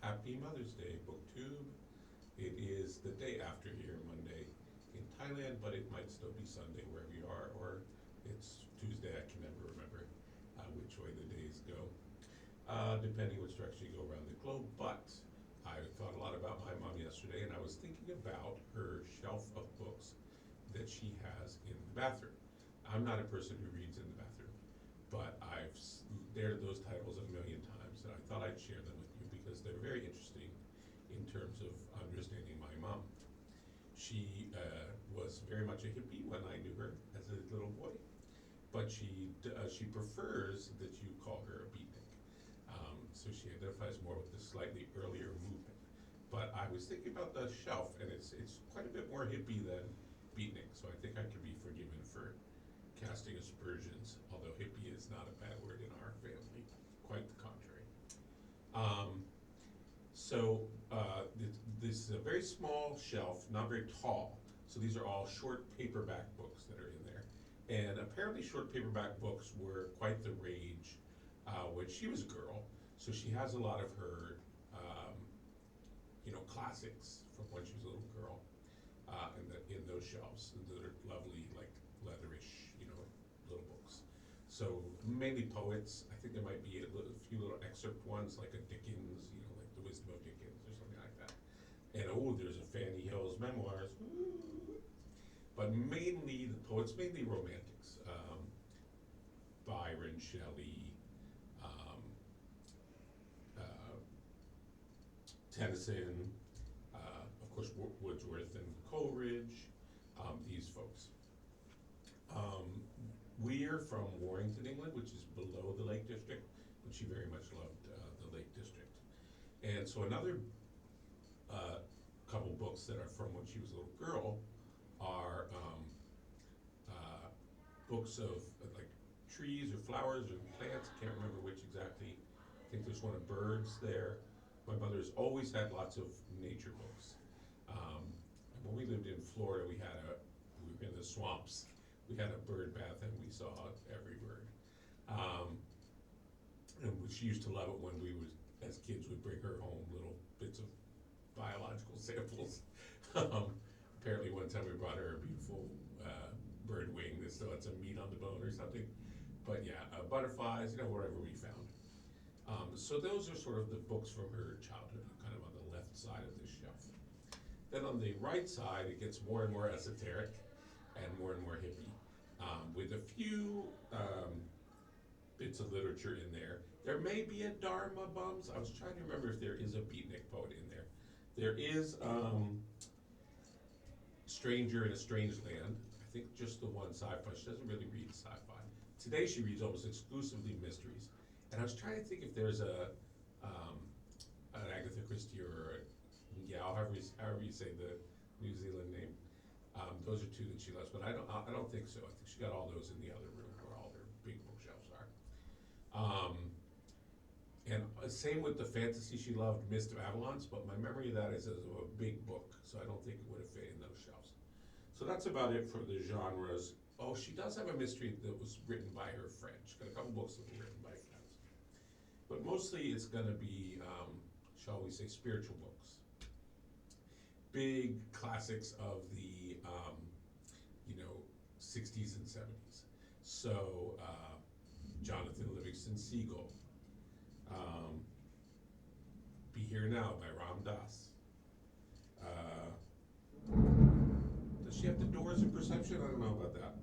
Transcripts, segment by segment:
Happy Mother's Day, BookTube. It is the day after here, Monday in Thailand, but it might still be Sunday wherever you are, or it's Tuesday. I can never remember which way the days go, depending which direction you go around the globe. But I thought a lot about my mom yesterday, and I was thinking about her shelf of books that she has in the bathroom. I'm not a person who reads in the bathroom, but I've stared at those titles a million times, and I thought I'd share them with you because they're very interesting in terms of understanding my mom. She was very much a hippie when I knew her as a little boy, but she prefers that you call her a beatnik. So she identifies more with the slightly earlier movement. But I was thinking about the shelf, and it's quite a bit more hippie than beatnik, so I think I can be forgiven for casting aspersions, although hippie is not a bad word in our family, quite the contrary. This is a very small shelf, not very tall, so these are all short paperback books that are in there. And apparently short paperback books were quite the rage when she was a girl, so she has a lot of her classics from when she was a little girl in those shelves that are lovely, like leatherish, little books. So mainly poets. I think there might be a few little excerpt ones, like a Dickens, like The Wisdom of Dickens or something like that. And there's a Fanny Hill's Memoirs. Ooh. But mainly the poets, mainly romantics. Byron, Shelley, Tennyson, of course Wordsworth and Coleridge, these folks. We're from Warrington, England, which is below the Lake District, but she very much loved the Lake District. And so another couple books that are from when she was a little girl are books of like trees or flowers or plants. I can't remember which exactly. I think there's one of birds there. My mother's always had lots of nature books. And when we lived in Florida, we were in the swamps. We had a bird bath and we saw every bird. And she used to love it when as kids, would bring her home little bits of biological samples. Apparently one time we brought her a beautiful bird wing that still had some meat on the bone or something. But yeah, butterflies, whatever we found. So those are sort of the books from her childhood, kind of on the left side of this shelf. Then on the right side, it gets more and more esoteric and more hippie, with a few bits of literature in there. There may be a Dharma bums. I was trying to remember if there is a beatnik poet in there. There is Stranger in a Strange Land. I think just the one sci-fi. She doesn't really read sci-fi. Today she reads almost exclusively mysteries. And I was trying to think if there's an Agatha Christie or however you say the New Zealand name. Those are two that she loves, but I don't think so. I think she got all those in the other room where all their big bookshelves are. And same with the fantasy she loved, Mist of Avalon, but my memory of that is as a big book, so I don't think it would have fit in those shelves. So that's about it for the genres. Oh, she does have a mystery that was written by her friend. She's got a couple books that were written by friends. But mostly it's going to be, shall we say, spiritual books. Big classics of the 60s and 70s. So Jonathan Livingston Seagull. Be Here Now by Ram Dass. Does she have the Doors of Perception? I don't know about that.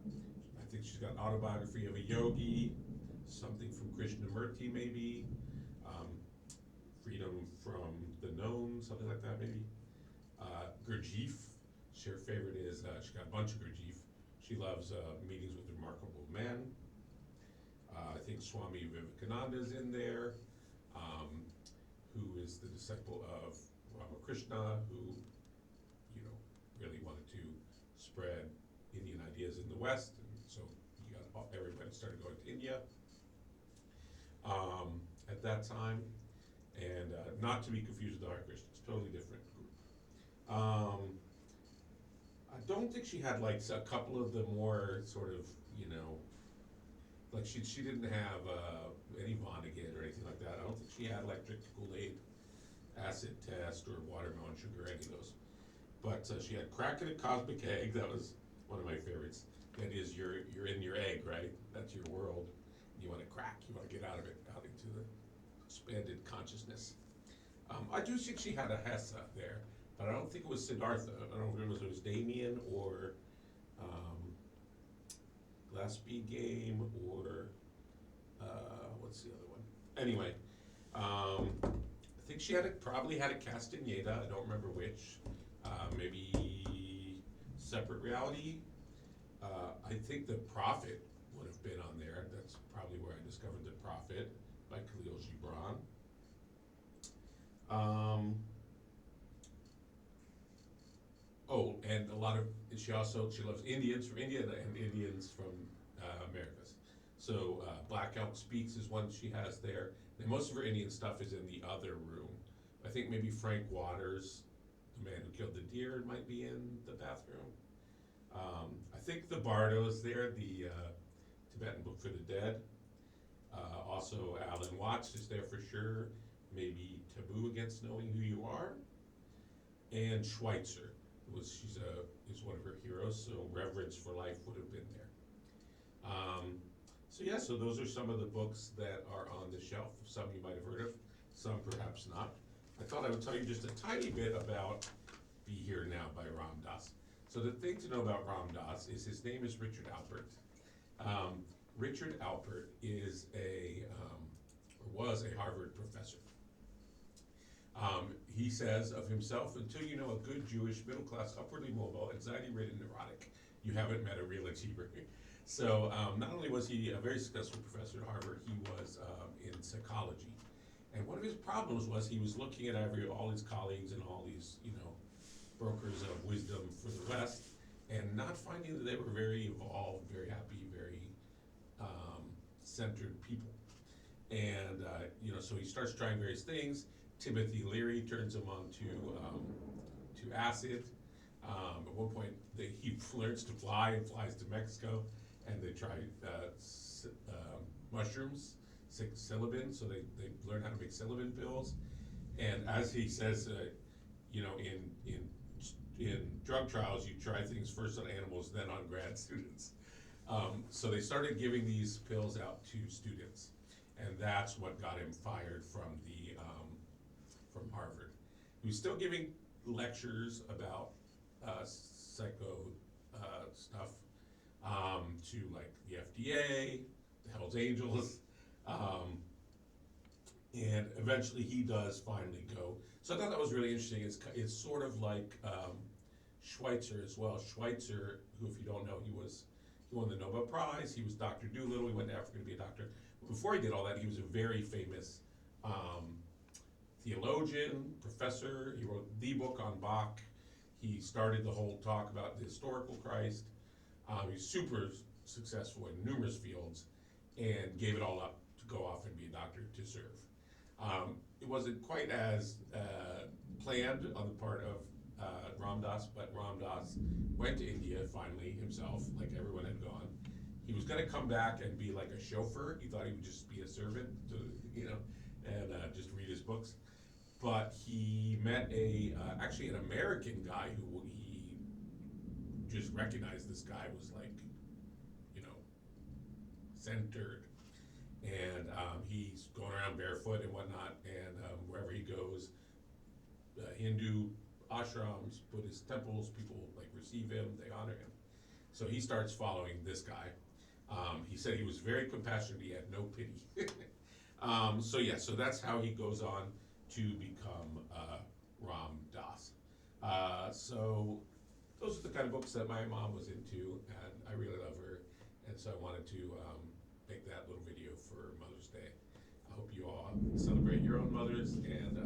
I think she's got Autobiography of a Yogi, something from Krishnamurti maybe, Freedom from the Known, something like that maybe. Gurdjieff, her favorite is, she got a bunch of Gurdjieff. She loves Meetings with Remarkable Men. I think Swami Vivekananda's in there, who is the disciple of Ramakrishna, who, really wanted to spread Indian ideas in the West, and so everybody started going to India at that time, and not to be confused with the Hare Krishnas, totally different group. I don't think she had like a couple of the more sort of, like she didn't have any Vonnegut or anything like that. I don't think she had electric Kool-Aid acid test or watermelon sugar, any of those. But she had crack in a cosmic egg. That was one of my favorites. That is, you're in your egg, right? That's your world. You want to crack. You want to get out of it, out into the expanded consciousness. I do think she had a Hesse there, but I don't think it was Sidhartha. I don't remember if it was Damien or Glass-Speed Game or what's the other one? Anyway, I think she probably had a Castaneda. I don't remember which. Maybe Separate Reality. I think The Prophet would have been on there. That's probably where I discovered The Prophet by Khalil Gibran. And a lot of, she loves Indians from India and Indians from Americas. So Black Elk Speaks is one she has there. And most of her Indian stuff is in the other room. I think maybe Frank Waters, the man who killed the deer, might be in the bathroom. I think the Bardo is there, the Tibetan Book for the Dead. Also, Alan Watts is there for sure. Maybe Taboo Against Knowing Who You Are. And Schweitzer is one of her heroes, so Reverence for Life would have been there. So those are some of the books that are on the shelf. Some you might have heard of, some perhaps not. I thought I would tell you just a tiny bit about Be Here Now by Ram Dass. So the thing to know about Ram Dass is his name is Richard Alpert. Richard Alpert is was a Harvard professor. He says of himself, until you know a good Jewish, middle-class, upwardly mobile, anxiety-ridden neurotic, you haven't met a real achiever. So not only was he a very successful professor at Harvard, he was in psychology. And one of his problems was he was looking at all his colleagues and all these, brokers of wisdom for the West, and not finding that they were very evolved, very happy, very centered people. And so he starts trying various things. Timothy Leary turns him on to acid. At one point, he learns to fly and flies to Mexico, and they try mushrooms, psilocybin, so they learn how to make psilocybin pills. And as he says, in drug trials, you try things first on animals, then on grad students. So they started giving these pills out to students, and that's what got him fired from Harvard. He was still giving lectures about psycho stuff to like the FDA, the Hells Angels, and eventually he does finally go. So I thought that was really interesting. It's sort of like Schweitzer as well. Schweitzer, who if you don't know, he won the Nobel Prize. He was Dr. Dolittle. He went to Africa to be a doctor. Before he did all that, he was a very famous theologian, professor. He wrote the book on Bach. He started the whole talk about the historical Christ. He's super successful in numerous fields and gave it all up to go off and be a doctor to serve. It wasn't quite as planned on the part of Ram Dass, but Ram Dass went to India finally himself, like everyone had gone. He was going to come back and be like a chauffeur. He thought he would just be a servant, and just read his books. But he met actually an American guy who he just recognized this guy was like, centered. And he's going around barefoot and whatnot, and wherever he goes, Hindu ashrams, Buddhist temples, people like receive him, they honor him. So he starts following this guy. He said he was very compassionate, he had no pity. So that's how he goes on to become Ram Dass. So those are the kind of books that my mom was into, and I really love her, and so I wanted to make that little video for Mother's Day. I hope you all celebrate your own mothers, and